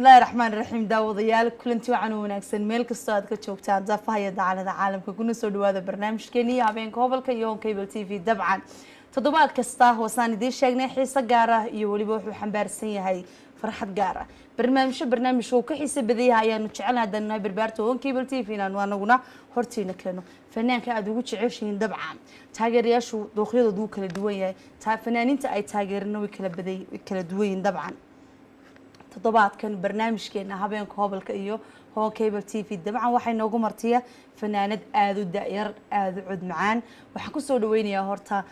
الله الرحمن الرحيم داود يال كلنتي وعنو وناكسن ميل كستو aad ka joogtaan dafahaya dacalada caalamka kuna soo dhawaada barnaamijkeeni habeen gobolka iyo cable TV dabcan toddobaad kasta hoosaan idin sheegnay xiiso gaar ah iyo waliba wuxuu xambaarsan yahay farxad gaar ah barnaamijku ka xiiso badan ayaanu jecelnahay dadna barbaarto cable TV inaan anaguna hortiina keeno fanaanka aad ugu jeceshiin dabcan taageerayaashu dooqyadoodu kala duwan yahay fanaaniinta ay taageerana way kala duwan yihiin dabcan toddobaadkan barnaamijkeena habeenka gobolka iyo cable TV dabcan waxay noogu martiya fanaanad aad u daayar aad u cod macaan waxaan ku soo dhaweynayaa horta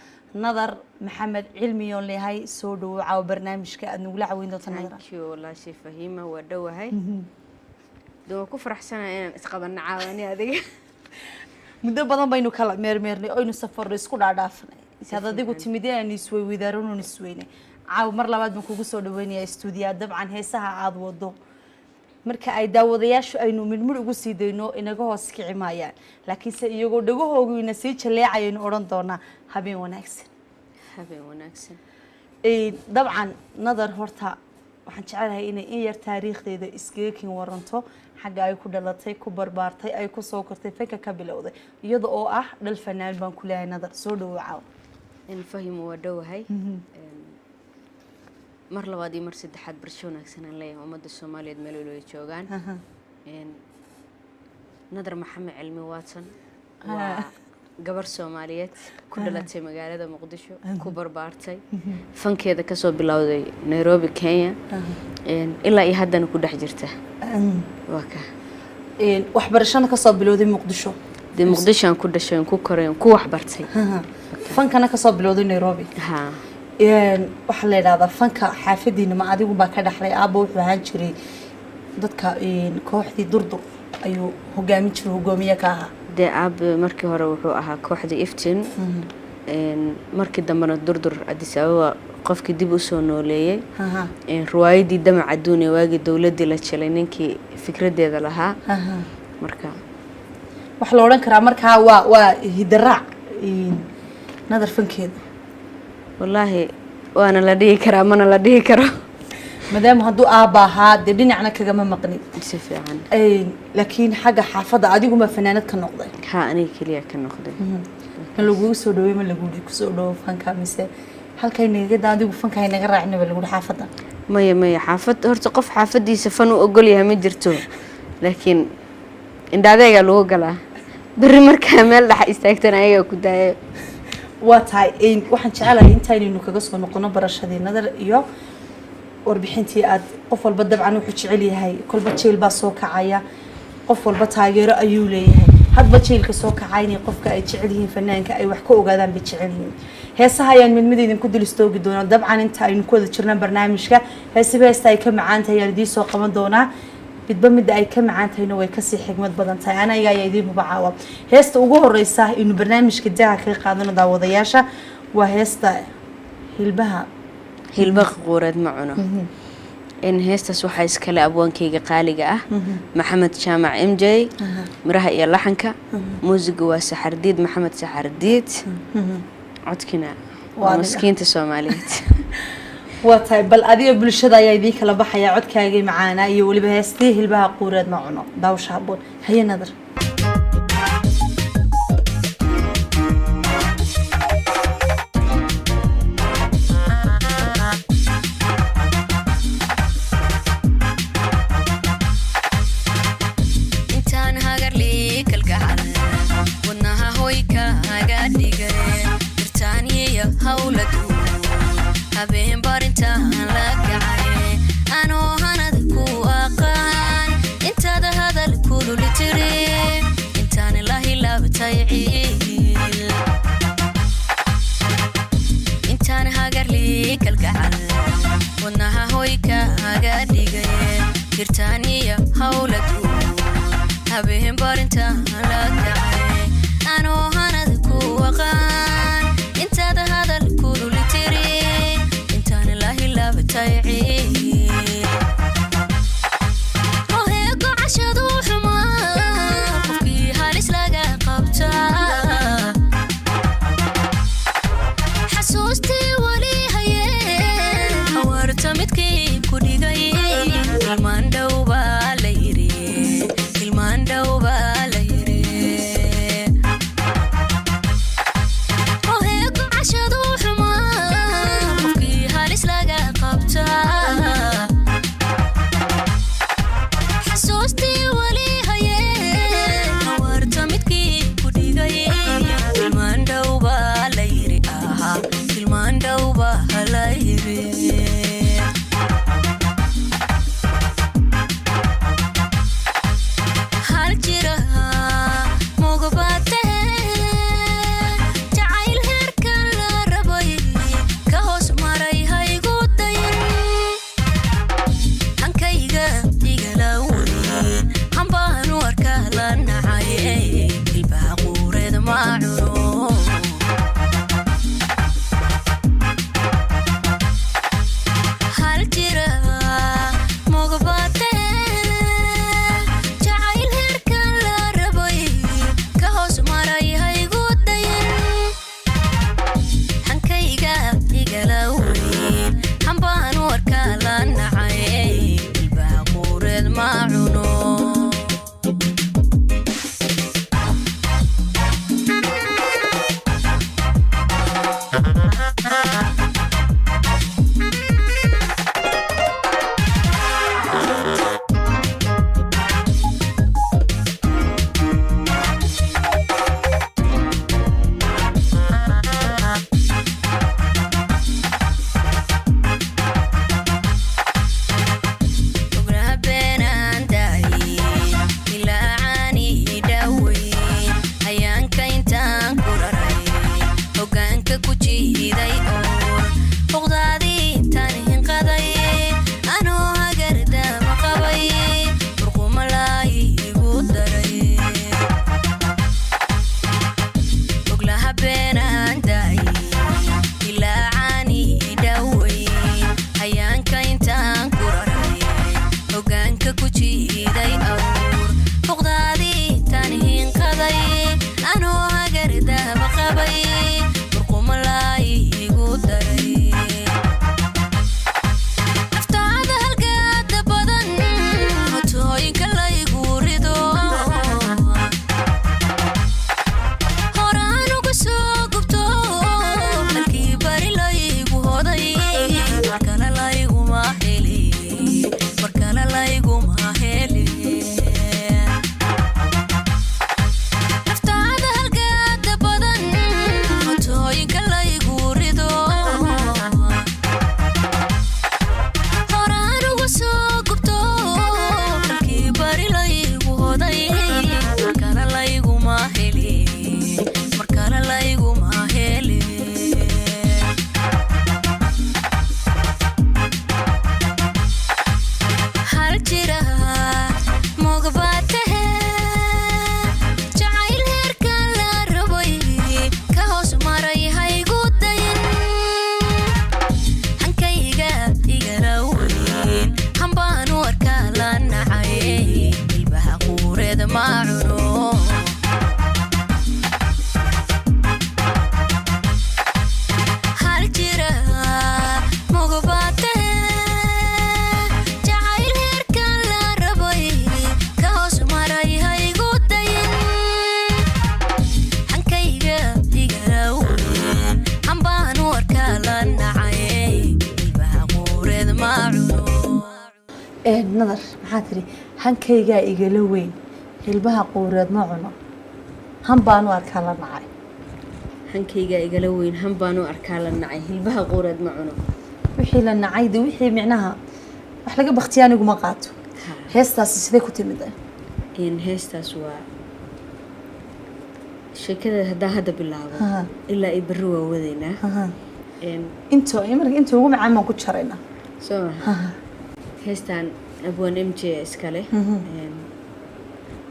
nadar maxamed cilmi oo leeyahay soo dhawaca barnaamijka aad nagu la caawin doonto nadar والله شي فهيمه ودوهي دو ku faraxsanahay inaan isqaban caawani adiga muddo badan baynu kala meermeernay oo inu safar isku dhaadhaafnay saad adigu timideen isway widaarun isweynay caaw mar labaad baan kugu soo dhaweynayaa stuudiyaha dabcan heesaha aad wado marka ay daawadayaashu aynu midmid ugu sii dayno inaga hoos kici maayaan laakiin se iyagoo dhagahoogu ina sii jaleecayeen oran doona habeen wanaagsan dabcan nadar horta waxaan jecelahay inay in yar taariikhdeeda isgeekin waranto xagga ay ku dhalatay ku barbaartay ay ku soo kortay faka ka bilowday iyada oo ah dhal fanaan baan ku leeyahay nadar soo dhawaca in fahimo wadawhay mar labaad iyo mar saddexaad barasho wanaagsan aan leeyahay ummadda Soomaaliyeed meel walba ay joogaan nadar maxamed cilmi waatan waa gabar Soomaaliyeed ku dhalatay magaalada Muqdisho ku barbaartay fankeeda ka soo bilowday Nairobi Kenya ilaa iyo haddana ku dhex jirta waka wax barashada ka soo bilowday Muqdisho Muqdisho aan ku dhashay ku koray ku wax bartay fankana ka soo bilowday Nairobi waxa la yiraahdaa fanka xaafadiina ma adigu baa ka dhaxlay aabo wuxuu ahaan jiray dadka kooxdii durdur ayuu hogaamiye ka ahaa de aab markii hore wuxuu ahaa kooxdii iftiin markii dambana durdur Addis Ababa qofkii dib u soo nooleeyay ruwaayadii damac adduunye waagi dawladda la jalay ninkii fikradeeda lahaa marka wax la oran karaa marka waa hidaraac nadar fankeeda والله وانا لا دي كرا ما انا لا دي كرا مدام هادو اباها دي دينعنا كغما مقني سفيعان لكن حاجه حافظه اديغو ما فنانات كنقدي ها اني كليا كنقدي ما لوغو سو دوي ما لوغو كسو دو فانكا ميسه halkay naga daadigu fankay naga raacina bal lagu xaafada maya xaafad horta qof xaafadiisa fan u ogol yahay ma jirto laakiin indhadeega loo galaa bari marka meel dhax istaagtan ayaga ku daayo واتاي waxaan jecelahay intaaynu kaga soo noqono barashadii nadar iyo warbixintii aad qof walba dabcan wuxuu jecel yahay kolba jeel baa soo kacaya qof walba taageero ayuu leeyahay hadba jeelka soo kacaynay qofka ay jecel yihiin fanaanka ay wax ka ogaadaan bi jecel yihiin heesaha ayaan mid idin ku dilistoogi doona dabcan inta aynu ku wada jirnaa barnaamijka heesaha ay ka macaan tahay ayaan soo qaban doonaa midba mid ay ka macaan tahayna way ka sii xigmad badan tahay anaga ayaa idin hubacaawa heesta ugu horeysa inuu barnaamijka jaha ka qaadano daawadayaasha waa heesta hilbaha qureed ma cuno in heestas waxa iskale abwaankayga qaaliga ah maxamed jaamac MJ miraha iyo laxanka muusiga waa saxardiid maxamed saxardiid codkina waa miskiinta Soomaaliyeed واتاي بل أدي بالشدة يا ذيك لبحيا عد كاجي معانا يولي بهستيه البها قورد معنا داوش هبون هي نظر إنتان هاجر ليك الجعل ونها هويكا هاجدي جري برتانية يا هولدو habeen barintaan la gacay anoo hanad ku aqaan intaada hadal kulul tiri intaan ilaahi laabtay intaan hagar lii kalgacal wadnaha hoyka haga dhigay dirtaaniya hawladu habeen barintaan la gacay anoo hanad ku aqaan intaada hadal kulul tiri وهيك عشدو حما قفكي هالس لقا قبتا حسوستي ولي هيه هورتا متكي كودي غاي المان دو mandauba halaire hal jira mogobate jacayl heerka la rabay ka hoos maray haygu dayin hankayga igalawey hambaanu arka la nacaye ilbaha quureed ma cuno nadar maxaa tiri hankayga igala weyn hilbaha quureed ma cuno han baan u arkaa la nacay hankayga igala weyn han baan u arkaa la nacay hilbaha quureed ma cuno wixii la nacay wixii micnaha wax laga baqtiyaan igu ma qaato heestaas sidee ku timid heestaas waa sheekada hadda bilaabo ilaa ay bari waa wadaynaa inta ugu macaan baan ku jaraynaa soo heestan abwaan MJ iskale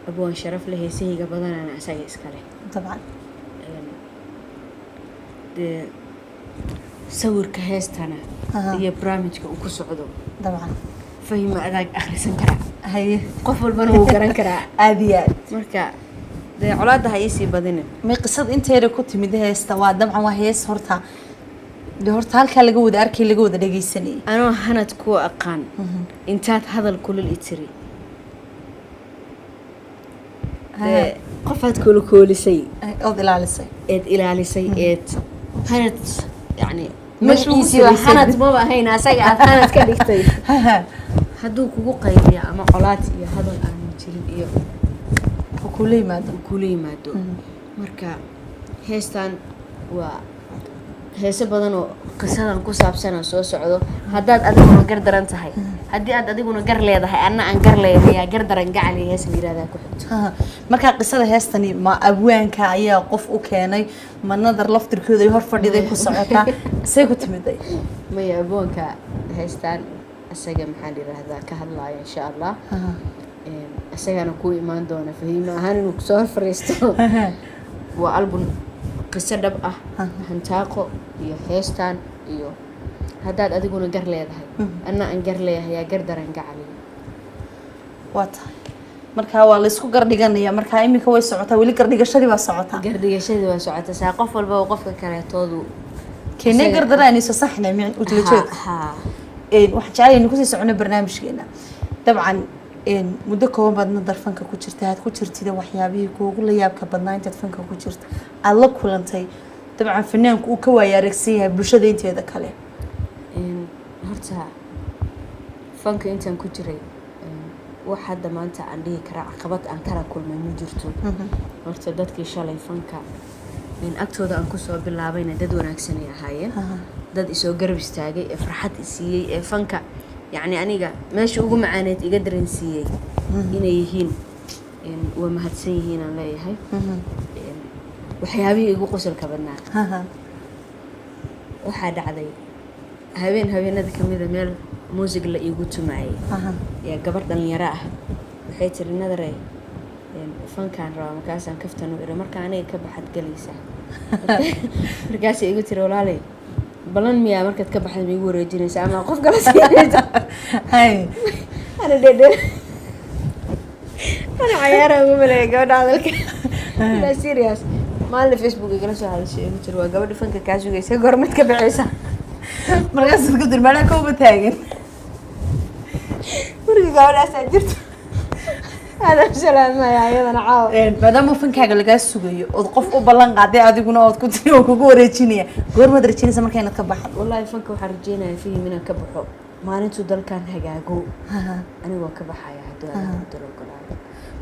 abwaan sharaf leh heesayga badanana asaga iskale طبعا sawirka heestana iyo barnaamijka uu ku socdo طبعا fahima adag akhrisan kara haye qof walbana uu garan karaa aadiyaad marka colaada haysi badinin ma qisad inteeda ku timid heesta waa dabcan waa hees horta halka laga wada arkay laga wada dhageysanay anoo hanad ku aqaan intaad hadal kulul itiri qofaad koolisay ilaalisay hanad yani مشيسي وحنت ما بهين أساق حنت كديكتي هدو كوكو قيديا أما قلات يا هذا الآن تجيب إيه وكلي مادو مركا هيستان و heese badan oo qisadan ku saabsan oo soo socdo haddaad adiguna gar daran tahay haddii aad adiguna gar leedahay anna aan gar leeyahay yaa gar daran gacal iyo hees la yiraahdaa ku xigto markaa qisada heestani ma abwaanka ayaa qof u keenay ma nadar laftirkooda ay hor fadhiday ku socotaa say ku timiday maya abwaanka heestaan isaga maxaa la yiraahdaa ka hadlaaya insha allah isagana ku imaan doona fahiimo ahaan inuu kusoo hor fariisto waa album qiso dhab ah hantaaqo iyo heestaan iyo haddaad adiguna gar leedahay anna aan gar leeyahay yaa gar daran gacali waa tahay markaa waa la isku gardhiganaya markaa iminka way socotaa weli gardhigashadii baa socotaa gardhigashadii waa socota saa qof walba oo qofka kaleetoodu keenay gardaraanayso saxna micin u tirajood waxaan jeclahay inuu kusii socono barnaamijkeena dabcan muddo kooban baadna darfanka ku jirta aad ku jirtida waxyaabihii kuugu la yaabka badnaa intaad fanka ku jirta aad la kulantay dabcan fanaanku uu ka waaya aragsan yahay bulshada inteeda kale horta fanka intaan ku jiray wax hadda maanta aan dhihi karaa caqabad aan kala kulmay ma jirto horta dadkii shalay fanka agtooda aan kusoo bilaabayna dad wanaagsan ay ahaayeen dad isoo garab istaagay ee farxad isiiyey ee fanka يعني أنيقا ماشي أقوم معانيت إيقا درنسيي إنا يهين waa mahadsan yihiin aan leeyahay waxyaabihii igu qosolka badnaa waxaa dhacday habeenada kamida meel muusig la igu tumayay yaa gabar dhalinyaro ah waxay tiri nadare fankaan rabaa markaasaan kaftan u iri marka aniga ka baxad galaysaa markaasay igu tiri walaalay balan miyaa markaad ka baxad ma igu wareejinaysaa ama qof kala siinaysa ana dhedhe أنا عيارة أقول لك قبل هذا لا سيرياس ما اللي فيسبوك يجلسوا هذا الشيء قلت له قبل فنك كاجو يسوي قرمت كبعيسة مرقص تقدر ما لك هو بتاعين مرقص قبل أسجلت هذا سلام يا أنا عاو ما دام مو فنك هذا لقى السوقي وقف وبلان قاعد عادي يقولون كنت وكوكو ريتشينيا قرمة ريتشينيا سمر كانت كبحر والله فنك وحرجينا فيه من كبحر ما ننسوا دل كان هجاجو أنا وكبحر يا هدول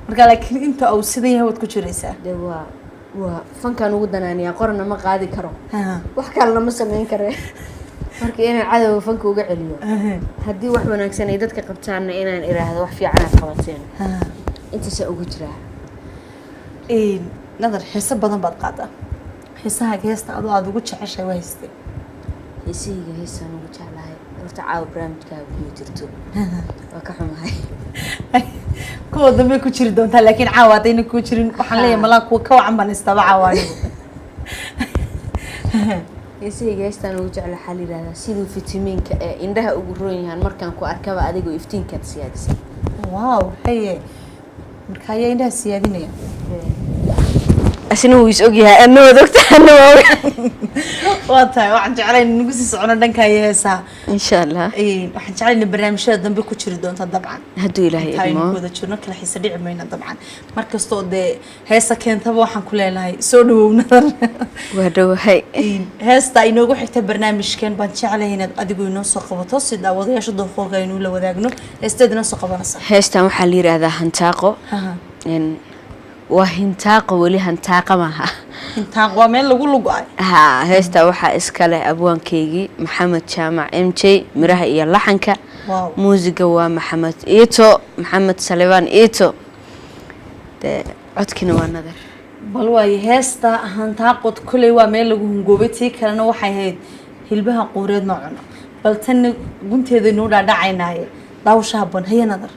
marka laakiin inta uu sidan yahay wad ku jiraysaa waa fankan ugu danaaniya qorna ma qaadi karo wax kale lama sameyn karo marka inaan cadow fanka uga celiyo hadii wax wanaagsan ay dadka qabtaana inaan iraahdo wax fiican aad qabateen inta sa ugu jira nadar xiisa badan baad qaadaa xiisaha heesta aad ugu jeceshay waa haystay heesaan ugu jeclahay horta caaw barnaamijkaaga ku jirto waa ka xumahay kuwa dambe ku jiri doontaa laakiin caawa hadayna ku jirin waxaan leeyahay malaa kuwa ka wacan baan istaba caawaanigu heestaan ugu jecla waxaa la yidhahdaa siduu fitamiinka ee indhaha ugu roon yahaan markaan ku arkaba adigoo iftiinkaad siyaadisay waaw haye marka ayaa indhaha siyaadinaya asina wuu is ogyahay anna waad ogtahay anna waa waa tahay waxaan jeclahay in nagu sii socono dhanka heesaha insha allah waxaan jeclahay in barnaamijyada dambe ku jiri doonta dabcan hadduu ilaahay idmo wada jirno kala xiisa dhici mayna dabcan markastoo dee heesa keentaba waxaan ku leenahay soo dhawownadar waa dhawahay heesta inoogu xigta barnaamijkan baan jeclahay inaad adigu inoo soo qabato si daawadayaasha doorkooga inuu la wadaagno heesteed inoo soo qabanaysa heestan waxaa la yidhaahdaa hantaaqo وهنتاق ولي هنتاق معها هنتاق ومن لقول لقاي ها هستا وحى إسكاله أبوان كيجي محمد شامع إمشي مراه يلا حنكا موسيقى ومحمد إيتو محمد سليمان إيتو ده عدكنا والنظر بالواي هستا هنتاق كل ومن لقول جوبتي كلنا وحى هيد هلبها قورد معنا بل تن قنت هذا نور على عيناي ضاو شابون هي نظر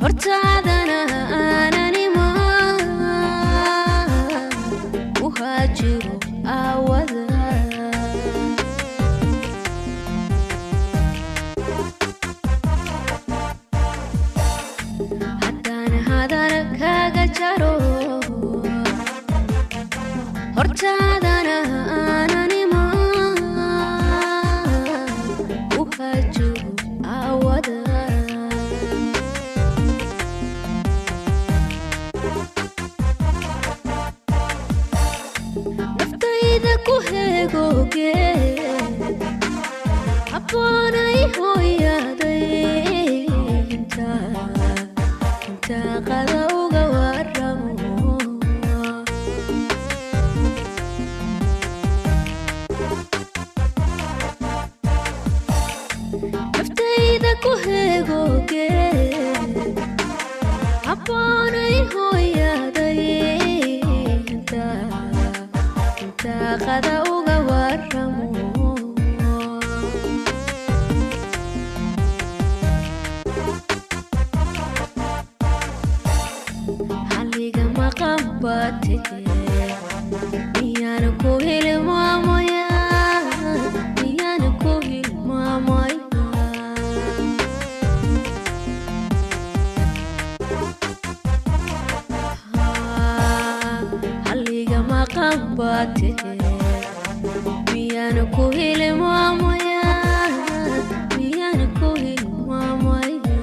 hortaadana aananima u haajiro aawada heegoge abboonay hooyaday inta qada uga waramo naftayda ku heegoge abboonay hooyaday inta qada uga waramo halliga maqan baate miyaan ku hilmaamaya miyaan ku hilmaamaya halliga maqan baate miyaan ku hilmaamaya miyaan ku hilmaamaya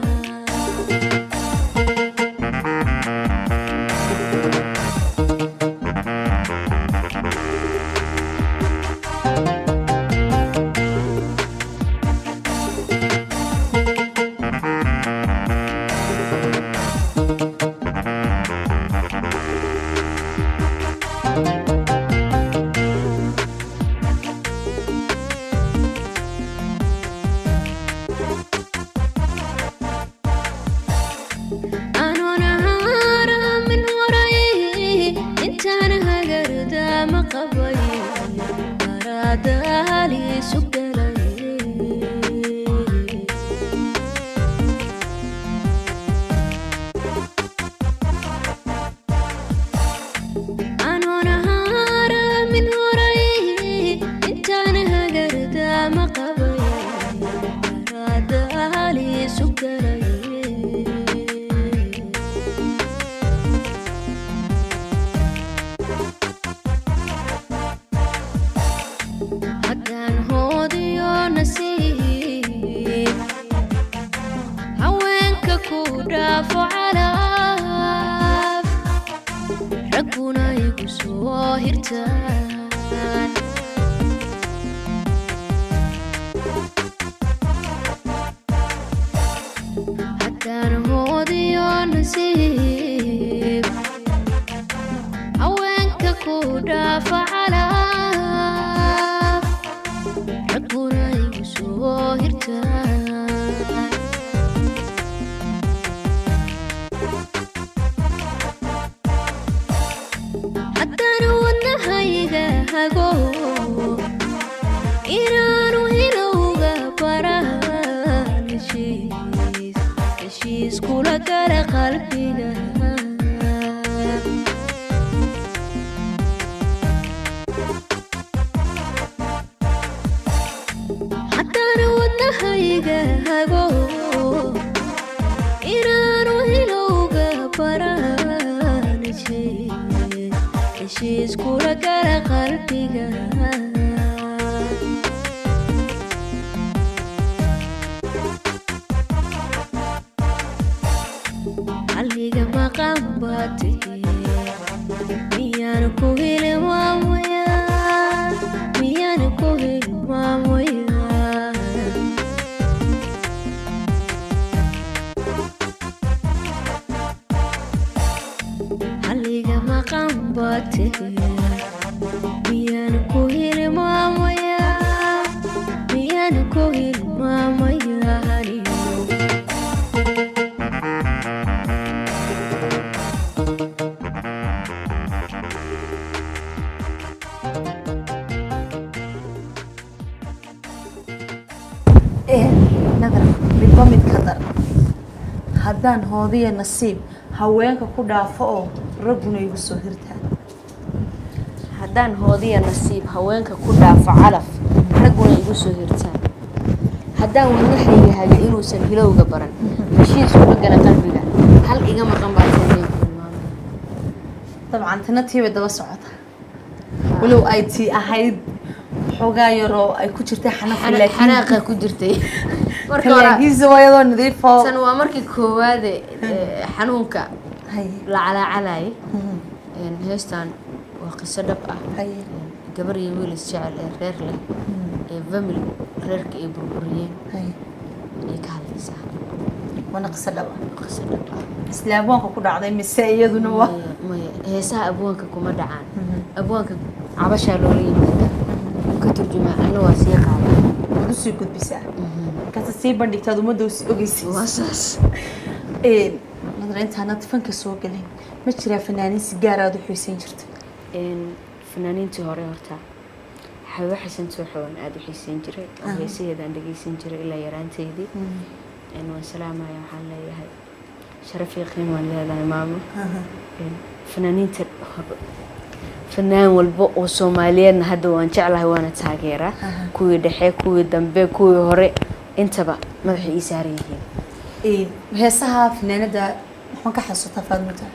halliga maqan baate miyaan ku hilmaamaya miyaan ku hilmaamaya halliga maqan baate miyaan ku hilmaamaya miyaan ku hilmaamaya midba mid ka dar haddaan hoodiya nasiib haweenka ku dhaafo oo ragguna igu soo hirtaan haddaan hoodiya nasiib haweenka ku dhaafo calaf ragguna igu soo hirtaan haddaan wadnahayga haga inuusan hilowga baran heshiiskuma gala qalbiga hal iga maqan baa sameeyay dabcan tana tiiba daba socota walow ay tii ahayd xogaa yaroo ay ku jirtay xanaaqa ku jirtay marka laakiinse wayadoo nadiifo tan waa markii koowaad xanuunka la calaacalayay heestan waa qiso dhab ah gabar iyo wiil isjecel ee reer leh ee family reerka ay burburiyeen ay ka hadlaysaa wana qisa dhab qisa dhab isla abwaanka ku dhacday mise iyaduna waa maya heesaha abwaanka kuma dhacaan abwaanka cabashaa loola yimaadaa ka turjumaa anna waa sii qaadaa wadu sii gudbisaa markaad sii bandhigtaad ummadda ogeysiis waa saas nadar intaanad fanka soo gelin ma jiraa fanaaniin si gaar aad u xiisayn jirtay fanaaniintii hore horta xawa xasan sooxoon aad u xiisayn jiray oo heesaheedaan dhegeysan jiray ilaa yaraanteydii waan salaamaya waxaan leeyahay sharaf iyo qiimo waan leedahay maamo fanaaniinta fanaan walba oo Soomaaliyeedna hadda waan jeclahay waana taageeraa kuwii dhexe kuwii dambe kuwii hore intaba madaxa ii saaran yihiin heesaha fanaanada waxaan ka xasuustaa Faadmata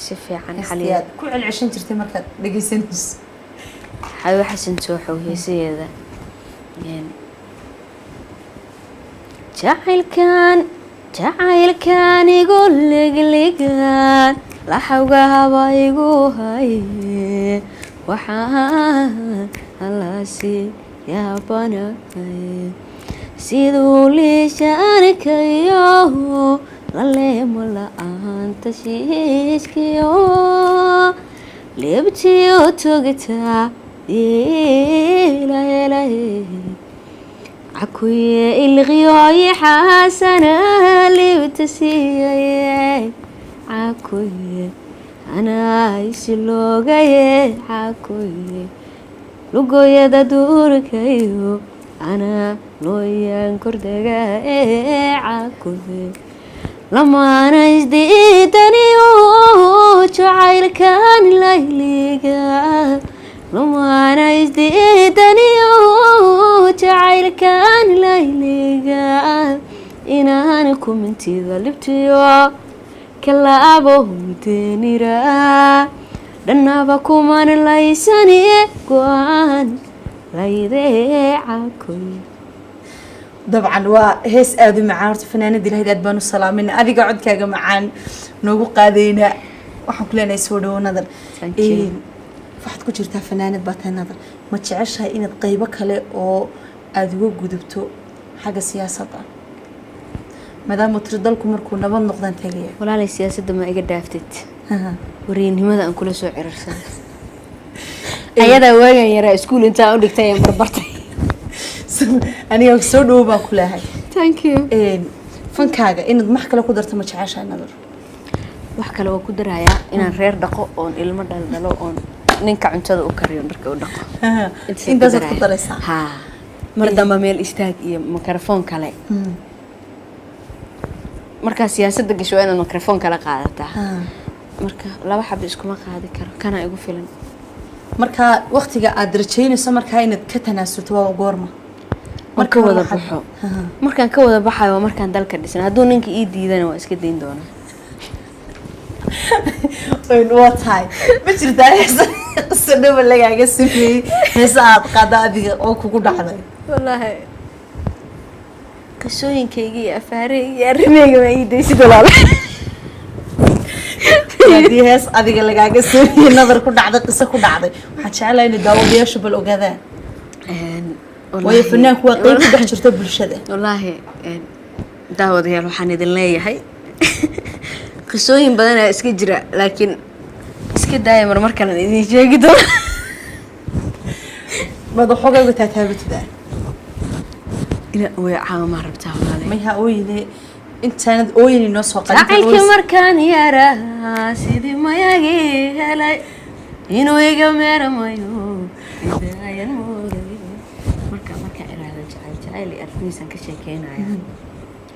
si fiican xaliyaad ku celceshan jirtay markaad dhageysanayso xawa xasan sooxow heesaheeda jacaylkan igu ligligan laxawgahaba igu haye waxaan halaasi yaabanahay siduu liishaankayo laleemo la'aanta shiishkiyo leebtiyo togitaa ilaelahe عكوية الغيوي حسنة اللي بتسيي عكوية أنا يسلوغي عكوية لقوية دادورك أيو أنا لويان كردقاي عكوية لما أنا جديدني وشعير كان ليليقا لما أنا جديدني وشعير كان ليليقا إن أنا كنتي ظلبتيو كلا أبوهم تنيرا لأنا بكم أنا ليساني قوان ليديعكم طبعا وهيس آدو معان فنانة دي لهيد أدبانو السلامين أدي قاعد كاقا معان نوغو قادينا وحن كلنا يسودو نظر فحد كو جرتا فنانة باتها نظر ما تشعشها إن القيبة كالي أو أدو قدبتو حاجة سياسة مادام تردلكم مركو نبان نقدان تاقيا ولا لي سياسة ما إيقا دافتت وريني ماذا أن كل سوء عرسان أيضا واقع يرى اسكول انتا أوليك تايا مربرتي أنا أكسر دوبا كلها thank you fankaaga inaad max kale ku darto ma jeceshahay nadar wax kale oo ku daraaya inaan reer dhaqo oon ilmo dhalo oon ninka cuntada u kariyo marka uu dhaqo intaas ku daraysaa ha mar damba meel istaag iyo mikrofon kale marka siyaasadda gasho inaad mikrofon kale qaadataa marka laba xab iskuma qaadi karo kana igu filan marka waqtiga aad rajaynayso marka inaad ka tanaasulto waa goorma marka wada baxo markaan ka wada baxayo markaan dalka dhisan hadduu ninka ii diidana waa iska dayn doonaa waa tahay ma jirtaa qisa dhaba lagaaga sameeyey heesa aad qaada adiga oo kugu dhacday wallaahi qisooyinkayga iyo afaarahayga iyo arrimeyga waa ii daysid walaala haddii hees adiga lagaaga sameeyey nadar ku dhacday qiso ku dhacday waxaan jeclahay inay daawadayaashu bal ogaadaan waayo fanaanku waa qayb ku dhex jirta bulshada wallaahi daawadayaal waxaan idin leeyahay qisooyin badan ayaa iska jira laakiin iska daaya mar kale idin sheegi doona madaxoogayga taataabatida ila way caama rabtaa walaalahay mayha ooyine intaanad ooyini noo soo qaadin jacaylkii markaan yaraa sidii mayagi helay inuu iga meeramayo idaayan mooday marka iraada jacayl iyo arfiisan ka sheekeynaya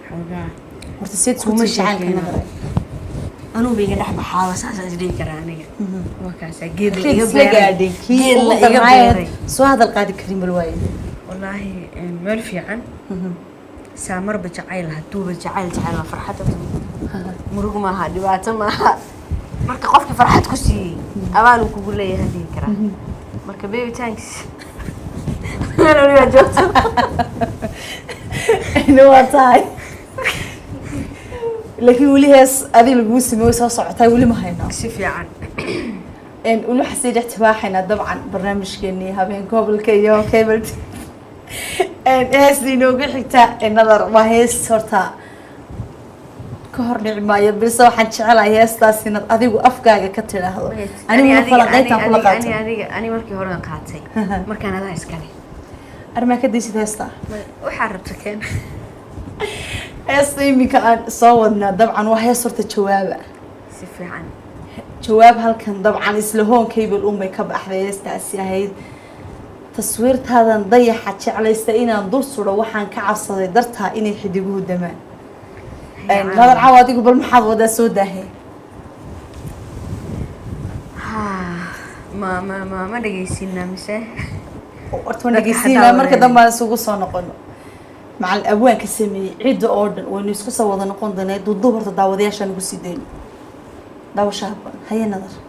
xoogaa horta seed kuma jacaylka nadar anuu biga dhex baxaaba saasaan isdhihi karaa aniga wakaasa geed la iga beeray soo hadal qaadi karin bal waaye wallaahi meel fiican saamarba jacayl haduuba jacayl waa farxad murug maaha dhibaato maaha marka qofka farxad ku siiyey abaaluu kugu leeyahay dhihi karaa marka baby thanks joogto waa tahay laakiin weli hees adiga laguu sameeyey soo socotaa weli ma hayno si fiican ولو حسيت احتباحنا طبعا برنامج كني هابين قبل كيو كيبلت هسي نوقع حتى النظر وهي صورتها كهر نعماية بس waxaan jecelahay heestaas inaad adigu afkaaga ka tiraahdo aniga falaqayta kula qaatay ani markii hore qaatay markaan adaa iskale arma ka diisid heesta waxa rabta keen heesta imika aan soo wadnaa dabcan waa hees horta jawaaba si fiican jawaab halkan dabcan isla hoon cable umay ka baxday heestaasi ahayd taswiirtaadan dayaxa jeclaysta inaan dul suro waxaan ka cabsaday dartaa inay xidiguhu damaan هذا العواد يقول بالمحافظة سوداهي ما دقيسينا مسه ورتونا دقيسينا مركز ما سوق صانع قلنا مع الأبوان كسمي عيد أوردن ونسكو سوى نقون دنا ضد تداودي عشان نقصدين داو شاب هيا نظر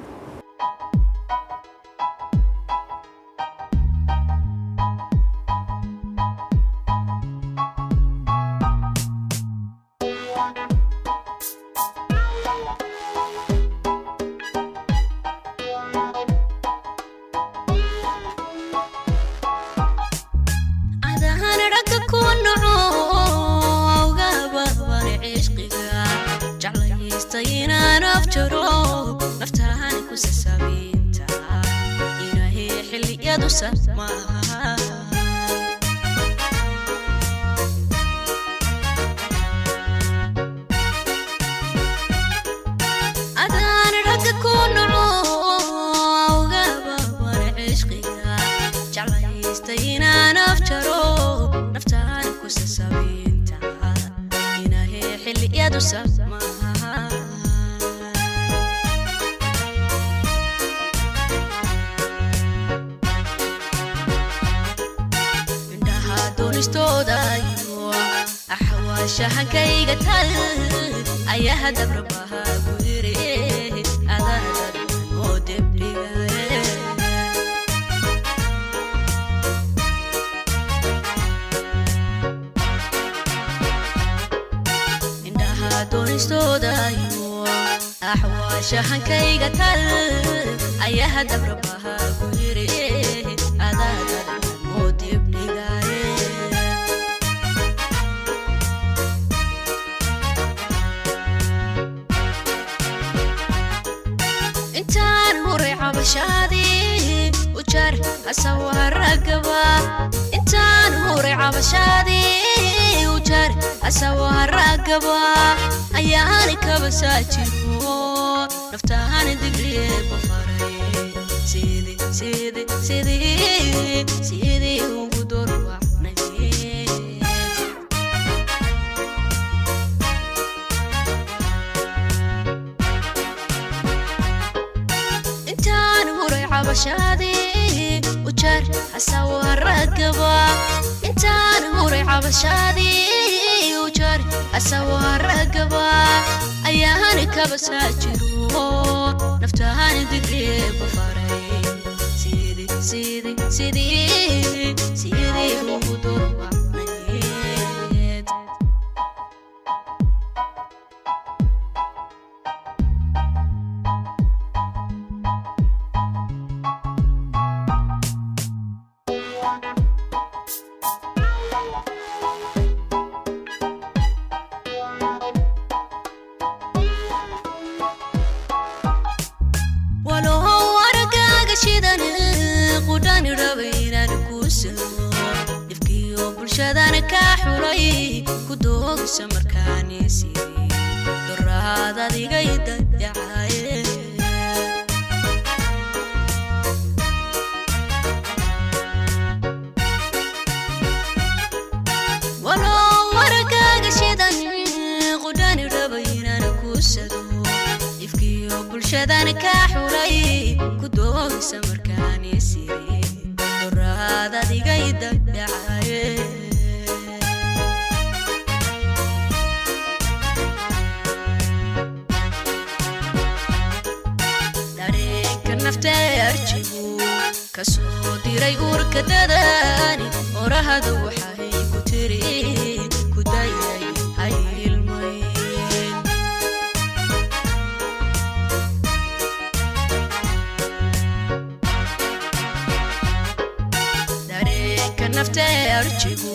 naftee arjigu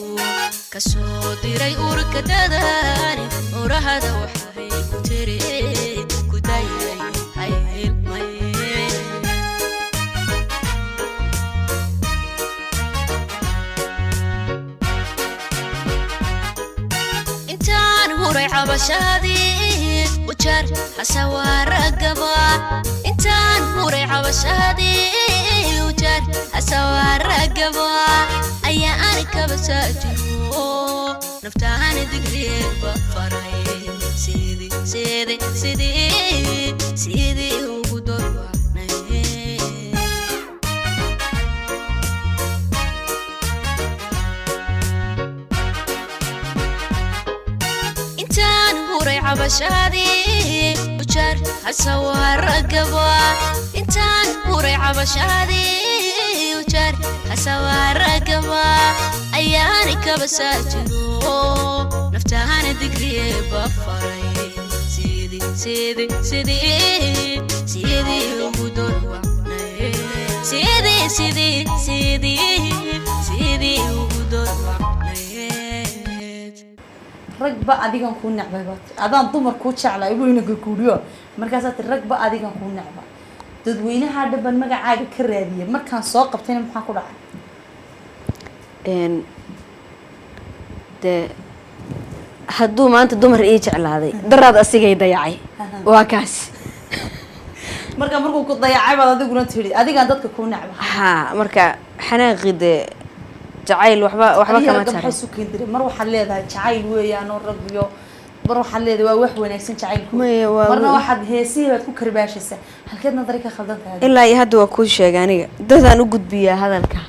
kasoo diray urka dadaani urahada waxay ku tiri ku dayay hayilmay intaan huray cabashadii ujar hasawaragaba intaan huray cabashadii ujar hasawaragaba ayaa ani kaba saajiro naftaani digriye bafaray sidii ugu dorwanay intaan huray cabashadii ujar hasawaragaba intaan huray cabashadii ujar hasawaragaba ayaani kaba saajiro naftaani digriye bafaray sidii ugu dorwanay sidii ugu dorwanay ragba adigan ku nacbay baad adaan dumar ku jeclay weyna ka kuuriyo markaas aad ragba adigan ku nacbay dadweynaha dhaban magacaaga ka raadiyay markaan soo qabtayna maxaa ku dhacay de hadduu maanta dumar ii jeclaaday daraad asigay dayacay waa kaas markuu ku dayacay baad adiguna tiri adigan dadka ku nacbay haa marka xanaaqi de jacayl waxba kama taro waxay soo keentay mar waxa leedahay jacayl weeyaan oo rabiyo mar waxa leedahay waa wax wanaagsan jacaylku marna waxa heesiyaad ku karbaashaysa halkeed nadari ka khaldan tahay ilaa iyo hadda waa ku sheegay aniga dadaan u gudbiyaa hadalka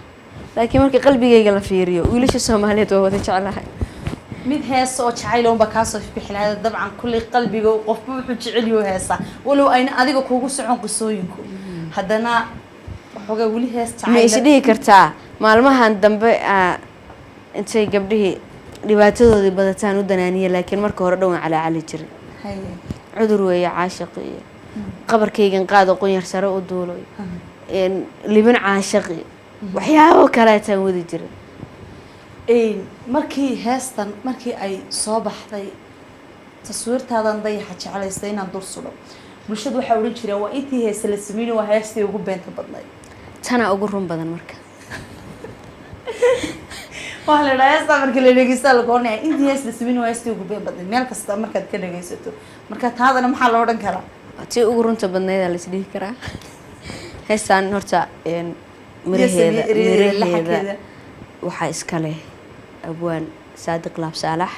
laakiin marka qalbigayga la fiiriyo wiilasha Soomaaliyeed waa wada jecelahay mid hees oo jacayl oo ka soo bixinaya dabcan kulli qalbiga qofba wuxuu jecel yahay heesa walow ayna adiga kuugu socon qisooyinku haddana waxoogaa weli hees jacayl ma isdhihi kartaa maalmahan dambe intay gabdhihii dhibaatadoodii badataan u danaaniya laakiin marka hore dhowan calaacali jiray cudur weeye caashiq iyo qabarkaygan qaado qunyar sare u duulo libin caashiqi waxyaabo kaleetaan wadi jiray markii heestan markii ay soo baxday taswiirtaadan dayaxa jecelaystay inaan dul sudo bulshadu waxay oran jireen waa intii hees la sameeyay waa heestii ugu beenta badnayd tana ugu run badan marka waxa la dhaayay markii la dhageysto la goonay intii hees la sameeyay waa heestii ugu beenta badnayd meel kasta markaad ka dhageysato marka taadana maxaa loo oran karaa tii ugu runta badnayd la isdhihi karaa heestan horta miraheeda waxaa iska leh abwaan saadiq laab saalax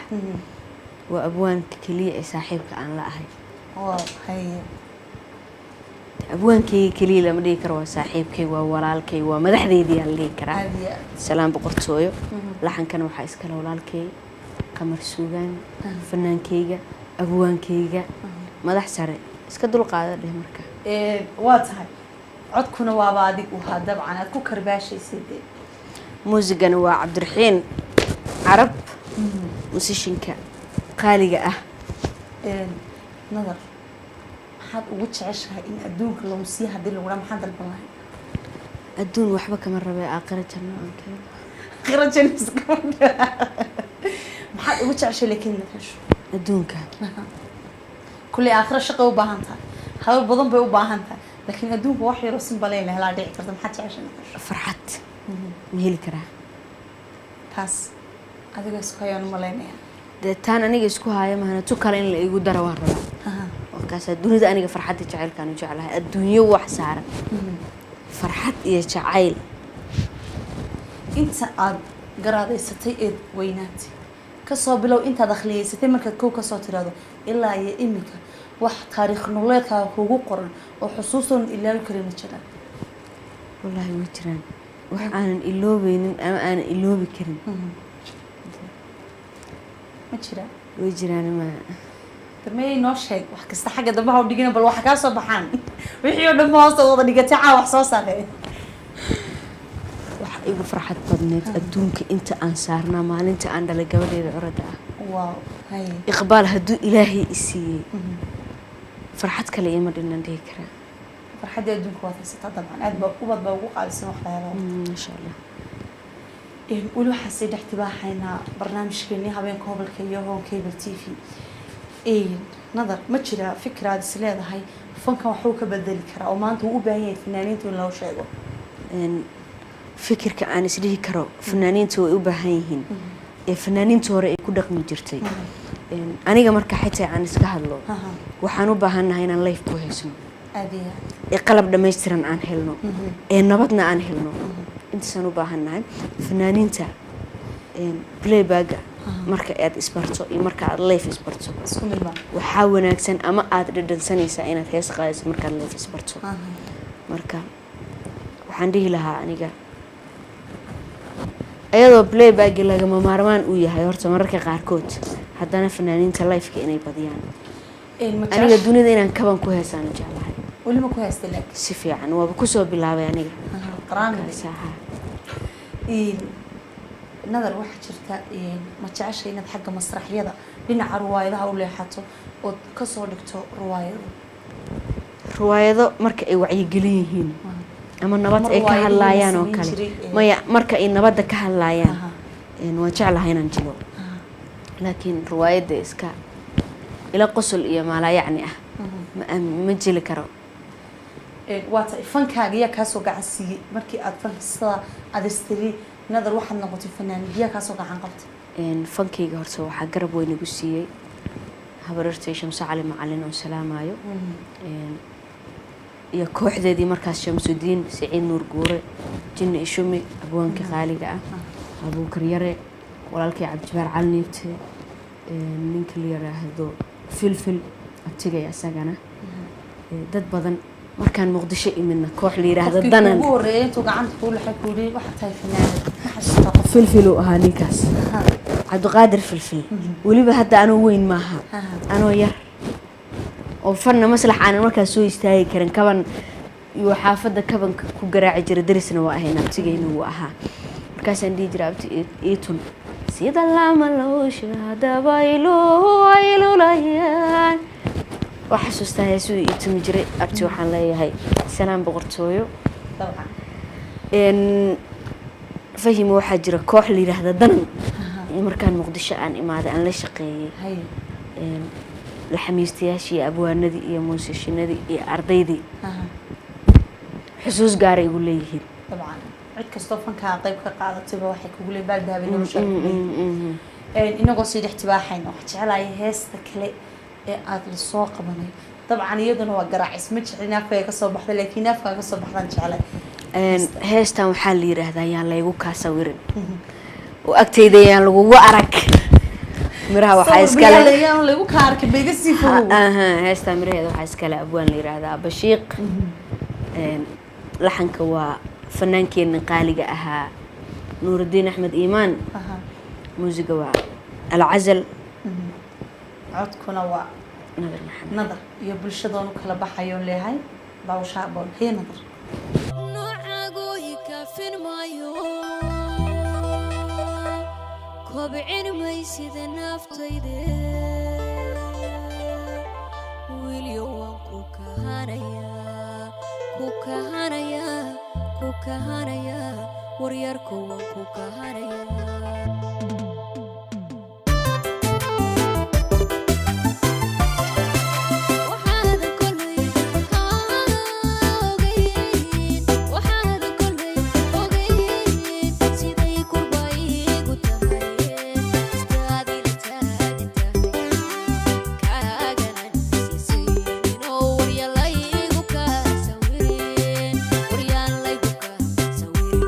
waa abwaanka kaliya ee saaxiibka aan la ahay abwaankayga kaliya lama dhihi karo waa saaxiibkay waa walaalkay waa madaxdeydii aan la dhihi karaa salaam boqortooyo laxankana waxaa iska leh walaalkay qamar suugaan fanaankayga abwaankayga madax sare iska dulqaada dheh marka waa tahay codkuna waaba adig u haa dabcan aad ku karbaashaysay muusigana waa cabdiraxiin carab musishinka qaaliga ah nadar maxaad ugu jeceshahay in adduunka lagu sii hadii lagu dhaa maxaad dalban lahay adduun waxba kama rabee aakhira janno aan keeno aakhira janno maxaad ugu jeceshahay laakiin ma hesho adduunka kulli aakhira shaqo u baahan tahay hawl badan bay u baahan tahay laakiin adduunka wax yar oo simbaleen la dhici karta maxaad jeceshahay farxad ma heli karaa taas adiga isku hayaan malaynaya dee taan aniga isku haya mahana tu kale in la igu daro waan rabaa markaas dunida aniga farxadda jacaylkaan u jeclahay adduunyo wax saaran farxad iyo jacayl inta aad garaadaysatay ee weynaatay kasoo bilow intaad akhliyeysatay markaad kow kasoo tiraado ilaa iyo iminka wax taariikh nololeedkaaga kugu qoran oo xusuustoon ilaawi karin ma jiraan wallaahi ma jiraan wax aanan iloobeynin ama aanan iloobi karin ma jiraan way jiraan ma damay noo sheeg wax kasta xagga dambe ha u dhigina bal waxa kaa soo baxaan wixii oo dhan hoosta wada dhigatay caa wax soo saareen wax igu farxad badneed adduunka inta aan saarnaa maalinta aan dhalay gabadheeda curada ah waaw hay iqbaal hadduu ilaahay i siiyey farxad kale ima dhinan dhihi karaa farxadda adduunka waa haysataa dabcan aad baa ubad baa ugu qaalisan wax la helo masha allah weli waxaan sii dhex tibaaxaynaa barnaamijkeennii habeenka gobolka iyo home cable t v nadar ma jira fikraad is leedahay fankan waxuu ka bedeli karaa oo maanta uu u baahan yahay fanaaniinta in loo sheego fikirka aan isdhihi karo fanaaniinta way u baahan yihiin ee fanaaniinta hore ay ku dhaqmi jirtay aniga marka xitaa aan iska hadlo waxaan u baahannahay inaan life ku haysno ee qalab dhammaystiran aan helno ee nabadna aan helno intaasaan u baahannahay fanaaniinta playbaga marka aad isbarto iyo marka aad life isbarto waxaa wanaagsan ama aad dhadhansanaysaa inaad hees qaadayso markaad life isbarto marka waxaan dhihi lahaa aniga ayadoo playbagi lagama maarmaan uu yahay horta mararka qaarkood haddana fanaaniinta lifeka inay badiyaan aniga dunida inaan kaban ku heesaan jeclahay weliba ku heesta laakiin si fiican waaba kusoo bilaabay aniga nadar waxaa jirta ma jecesha inaad xagga masraxyada dhinaca ruwaayadaha u leexato ood kasoo dhigto ruwaayado marka ay wacyigelin yihiin ama nabad ay ka hadlaayaan oo kale maya marka ay nabadda ka hadlaayaan waan jeclahay inaan jilo laakiin ruwaayadda iska ila qosol iyo maala yacni ah ma jili karo waata fankaaga yaa kaasoo gacan siiyey markii aad fankistada aad istiri nadar waxaad noqotay fanaan yaa kaasoo gacan qabtay fankayga horta waxaa garab weyn igu siiyey habarartay Shamso Cali Macalin oo salaamayo iyo kooxdeedii markaas Shamsudiin Saciid Nuur Guure Jinni Ishumi abwaanka qaaliga ah Abuukar Yare walaalkay Cabdijabaar Cali Niibte ninka la yiraahdo Filfil abtigay asagana dad badan markaan Muqdisho imina koox la yiraahdo danan ugu horeeyay intuu gacanta ku laxay kuulay waxa tahay fanaanad Filfil oo ahaa ninkaas Cabdiqaadir Filfil waliba hadda anoo weyn maaha anoo yar oo fanna maslax aan markaa soo istaagi karin kaban iyo xaafada kabanka ku garaaci jiray darisna waa ahayn abtigayna uu ahaa markaas aan dhigi jiray abti iitun sida lama loo shaada baylo aylulayaan waxa xasuustaa heesuu iitun jiray abti waxaan leeyahay salaam boqortooyo fahim waxa jira koox la yiraahdo danan markaan Muqdisho aan imaaday aan la shaqeeyay la xamiistayaashii abwaanadii iyo muusishinadii iyo ardaydii xusuus gaar ay ugu leeyihiin dabcan cid kastoo fanka qayb ka qaadatayba waxay kugu leeyahay baaldaabay nolosha inagoo sii dhex tibaaxayna wax jecelahay heesta kale ee aad la soo qabanay dabcan iyaduna waa garaacis ma jeclina afka ka soo baxday laakiin afka ka soo baxdan jeclay heestan waxaa la yiraahdaa yaan laygu ka sawirin oo agteyda yaan lagu arag miraha waxa iskale yaan lagu ka arkay bayga sii fogo heestan miraheeda waxa iskale abwaan la yiraahdaa Bashiiq laxanka waa fanaankeena qaaliga ahaa Nuuruddin Axmed Iimaan muusiga waa Al-Azal codkuna waa nadar iyo bulshadoonu kala baxayo leeyahay bawsha boon hee nadar noocagu ikafin maayo kobcin maysida naftayde wiilyo waan ku kahanaya waryarku waan ku kahanaya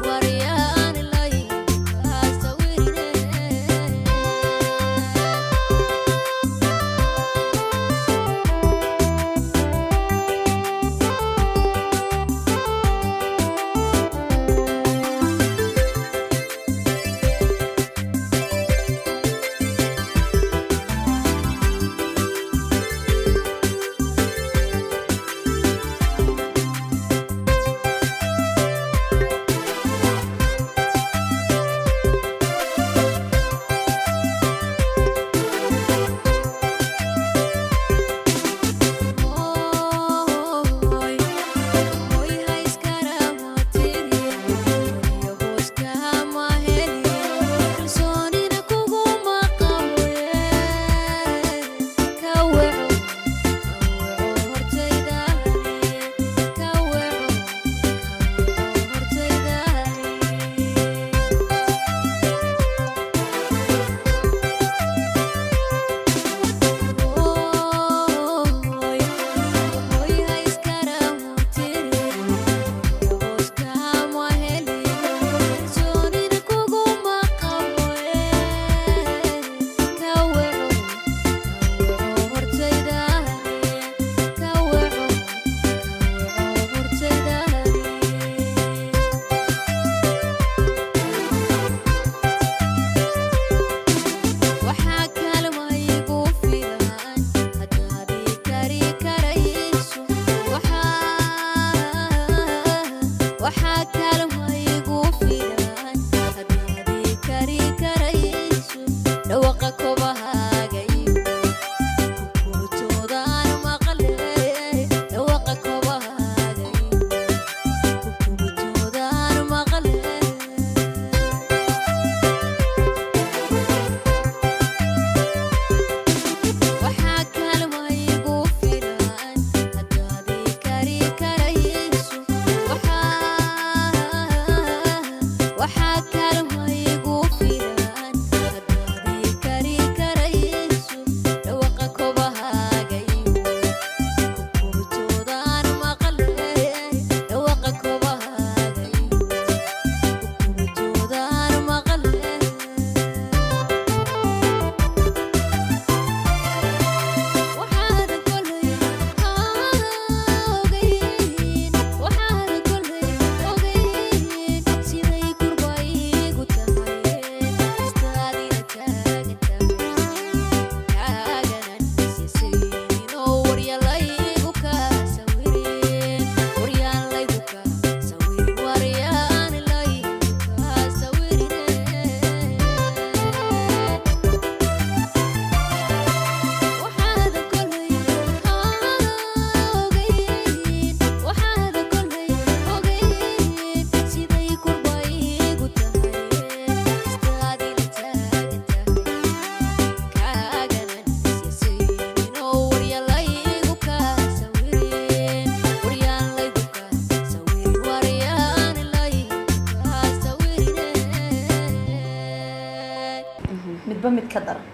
Waryan laygu ka sawirin midba mid ka daran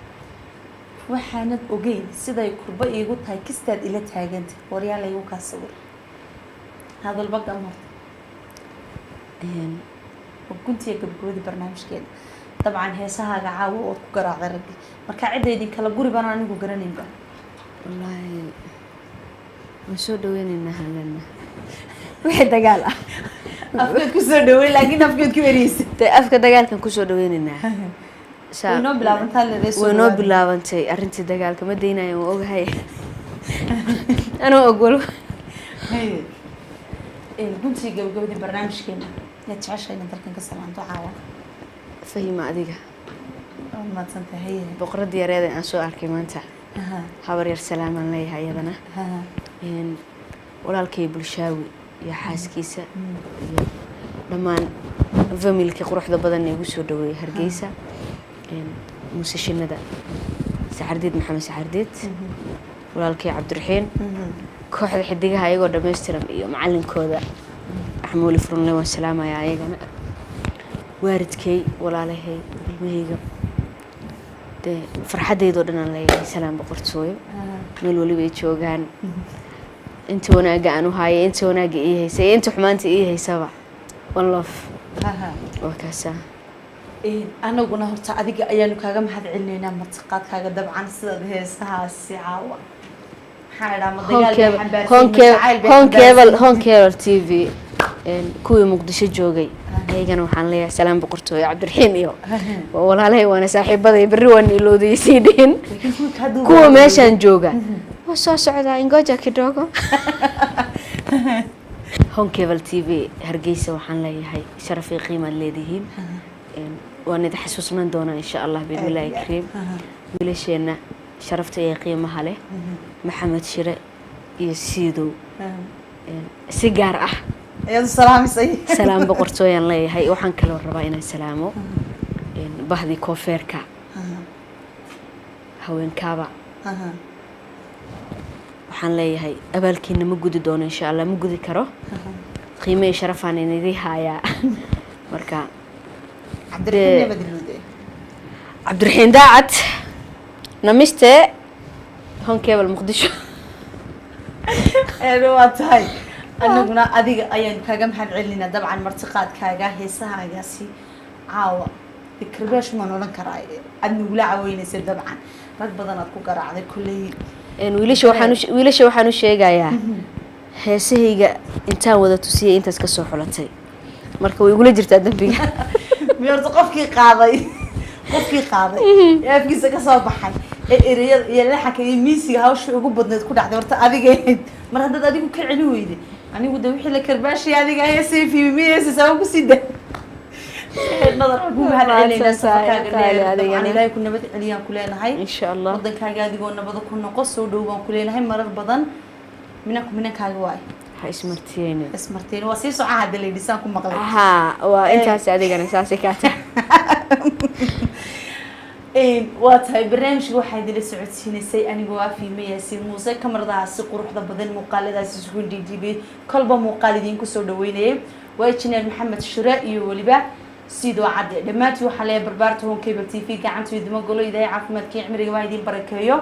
waxaanad ogeyn siday kurba iigu tahay kistaad ila taaganta waryaal igu kaa sawir hadalba gamar وكنتي قبل برنامجكين طبعا هي سهاجة عاو وكجرا غرقي مركا عدة يدين كلا جوري بنا نيجو جرانين بقى والله مسود وين إنها لنا واحد دجال أفكر كسر دوي لكن أفكر كبيريس أفكر دجال كان كسر وين إنها ونو بلابنتها للرئيس ونو بلابنتي أرنتي دجال كم دينا يوم أوه هاي أنا أقول هاي كنتي قبل برنامجكين يتعشى إن تركن كسران دعوة فهي ما أديك ما تنتهي بقرة ديارة أنا سو أركي ما أنت حبر يرسلام لي هاي أنا إن ولا الكيبل شاوي يا حاس كيسة لما فميلك قروح ذا بدن يقصوا دوي هرجيسة إن موسيقى ندى سعرديد محمد سعرديد ولا الكي عبد الرحيم كوحد حديقها يقول دمسترم معلم كودا أحمول فرن لهم السلام يا عيقنا واردكي ولا له بالمهيجة ده فرحة يدورنا لي سلام بقرطوي من اللي بيتشوجان أنت وأنا جانو هاي أنت وأنا جيه سي أنت حمانتي إيه سوا والله وكاسة أنا قلنا هرتا أديك أيام كاجم حد علينا مرتقات كاجا دبعا سد هي سها الساعة هون كيبل تي في كوي مقدشة جوجي أيجنا وحن ليه سلام بقرطوي عبد الرحيم يو والله له وأنا صاحب بدي بريوان يلودي سيدين كوي ماشان جوجا وصار سعدا إنجاجا كدوغو هون كيبل تي في هرجيسة وحن ليه هاي شرفي قيمة لديهم وأنا تحسسنا دونا إن شاء الله بإذن الله الكريم وليشنا شرفتي قيمة له محمد شراء يسيدو سيجار يا سلام سي سلام بقرطوي الله هاي وحن كل الرباينا سلامو بهذه كوفيركا هوين كابا وحن لي هاي أبالكين مجود دون إن شاء الله مجود كرو قيمة شرفان ندي هايا مركا عبد الرحيم داعت نمسته هون كيبل مقدشة روات هاي أنا قلنا أديك أيام كاجم حد علينا طبعا مرتقات كاجا هي سها جاسي عاوة الكرباش ما نقول كراي أنه ولا عوين يصير طبعا رد بدنا تكون على كل إن ويلش وحنوش شيء جاية هي سهيجة أنت وذا تسيه أنت تكسر حلتي مركب ويقول جرت أدم بيها بيرتقف كي قاضي قفكي قاضي يا في كسر بحال يلا حكي ميسي هاوش ugu badneed ku dhacday horta adiga mar hadda adigu ka celi weyday anigu da wixii la karbaashi adiga ay CV meesha sabab ku sida nadar ugu mahadcelinayna safarkaaga adiga ilaahay ku nabad celiyaan ku leenahay insha Allah wadankaaga adigoo nabad ku noqo soo dhawaan ku leenahay marar badan minakaaga waay ha ismartiin waa sii socaa hadda leedisaan ku maqlay waa intaas adigana saasi ka tahay واتهاي برنامج واحد اللي سعوديين سي أنا جوافي مياسي موسى كمرة ده سقور حدا بدل مقالة ده سجون دي بي كلبا مقالدين كسر دوينه ويتشنال محمد الشرائي واللي سيدو عدي دماتي وحلايا بربارتهم كيبل تي في قاعدتو يدمو قولوا إذا عافمت كي عمري وايدين بركيو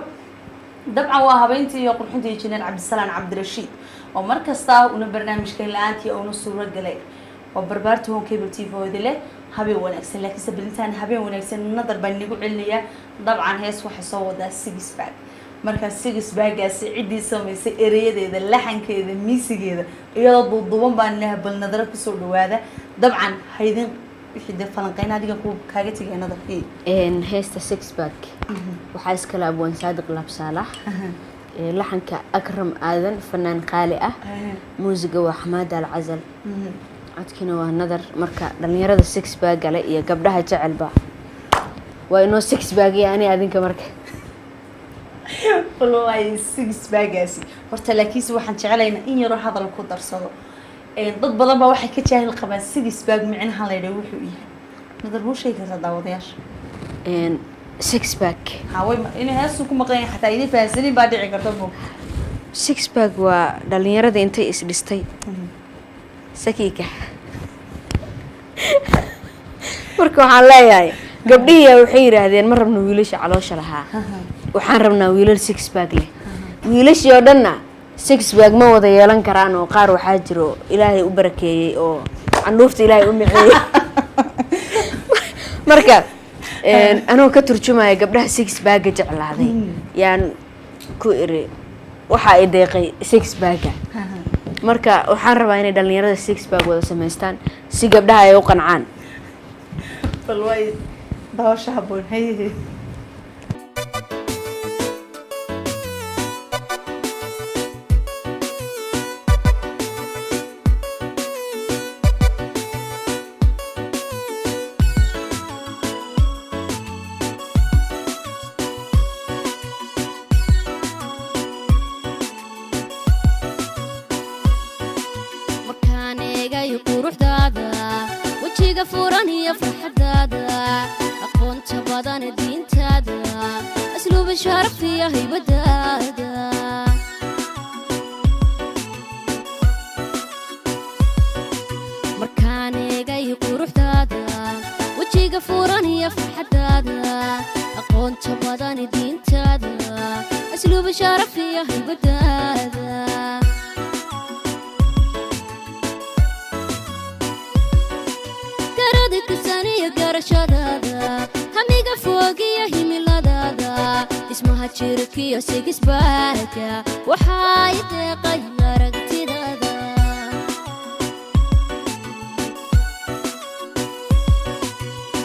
دبعا وهابينتي يقول حنتي يتشنال عبد السلام عبد الرشيد ومركز تاو برنامج كان لانتي أو نصور الجليل وبربارتهم كيبل تي في ويدله هبي ونكسن لكن سبلتان هبي ونكسن النظر بنيجو عليا طبعا هيس وحصو ده سيجس باج مركز سيجس باج عدي سمي سيرية ده اللحن كذا ميسي كذا يلا ضوضون بانها بالنظر بسول هذا طبعا هيدين بحد فلنقين هذه كوب كاجتي نظر فيه إن هيست سيجس باج وحاس كلاب وان صادق لاب صالح لحن كأكرم آذن فنان قالئة موسيقى وحماد العزل عدكنا وهنظر مركا دلنيرada 6 bag gale iyo gabdhaha jecel ba waa inoo 6 bag yani adinka marka wallahi 6 bagaasi horta laakiin waxaan jecelaynaa in yaro hadal ku darsado dad badan baa waxay ka jaahil qabaan 6 bag micnaha la yiraahdo wuxuu yahay nadar buu sheegay daawadayaasha 6 bag haway inay haasu ku maqleen xataa idin fahansanin baa dhici karta 6 bag waa dhalinyarada intay is dhistay سكيكة مركو حلايا gabdhihiyaa waxay yidhaahdeen ma rabno wiilasha caloosha lahaa waxaan rabnaa wiilal six bag leh wiilashii oo dhanna six bag ma wada yeelan karaan oo qaar waxaa jiro ilaahay u barakeeyey oo candhuufta ilaahay u miceeyey marka anoo ka turjumaya gabdhaha six bagga jeclaaday yaan ku iri waxa ay deeqay six bagga marka waxaan rabaa inay dhalinyarada six bag wada samaystaan si gabdhaha ay u qancaan bal way daawasha haboon haye شرف يا هيبدادا مركانيغا يقروحدادا وجيغا فورانيا فرحدادا أقونت بداني دينتادا أسلوب شرف يا هيبدادا قرادك سانية قرشادادا هميغا فوقي يا هيميلادادا اسمها تشيركي وسيكس باكا وحايد قيارك تدادا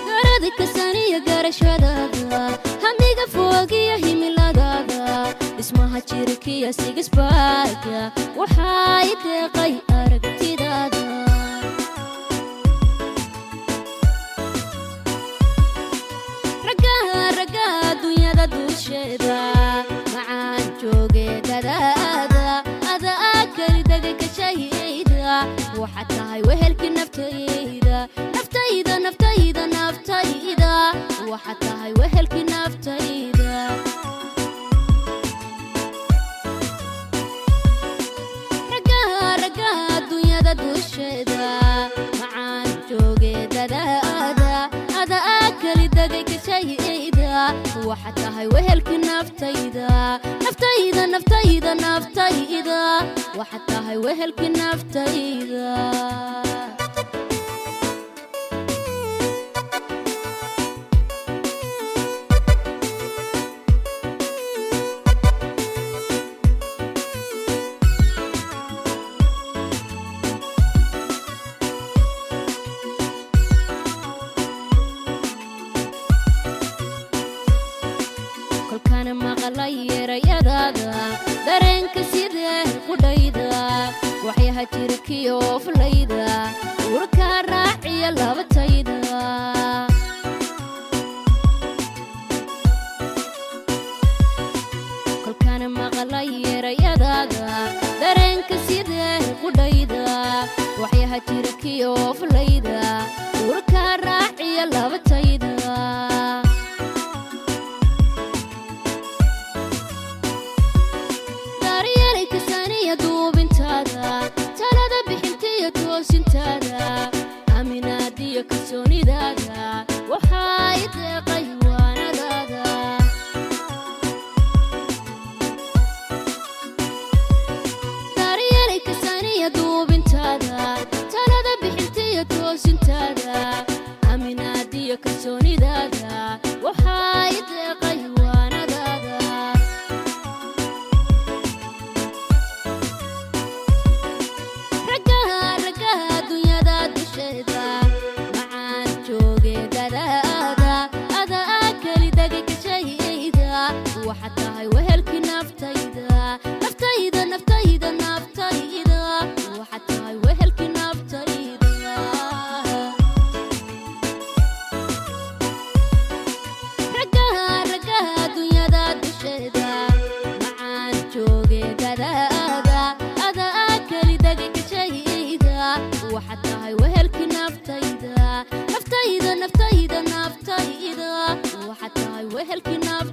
قردك سانية قرشادادا هميقا فوقي هيميلادادا اسمها تشيركي وسيكس باكا وحايد قيارك تدادا معان جوجي دادا هذا أكل دقيق شهيدا وحتى هاي وهلك نفتيدا نفتيدا نفتيدا نفتيدا وحتى هاي وهلك نفتيدا رجاها رجاها الدنيا دا دوشيدا معان جوجي دادا هذا أكل دقيق شهيدا وحتى هاي وهلك نفتيدا نفتيدا نفتيدا نفتيدا وحتى هاي وهلك نفتيدا dareenka sidee qudhayda waxyaha jirkiyo fulayda urka raaciya labatayda kolkana maqlay erayadaada dareenka sidee qudhayda waxyaha jirkiyo fulayda urka raaciya labatayda أمينادي كسوني دادا وحايد قيوانا دادا داريالي كسانية دوب انتادا تالادا بحنتية توس انتادا أمينادي كسوني دادا وحايد قيوانا دادا معان جوجي دادا هذا أكل دقيق شهيدا وحتى هاي وهلك نفتيدا نفتيدا نفتيدا نفتيدا وحتى هاي وهلك نفتيدا رجاها رجاها دنيا داد شهيدا معان جوجي دادا هذا أكل دقيق شهيدا وحتى هاي وهلك نفتيدا نفتيدا نفتيدا نفتيدا وحتى هاي وهلك نفتيدا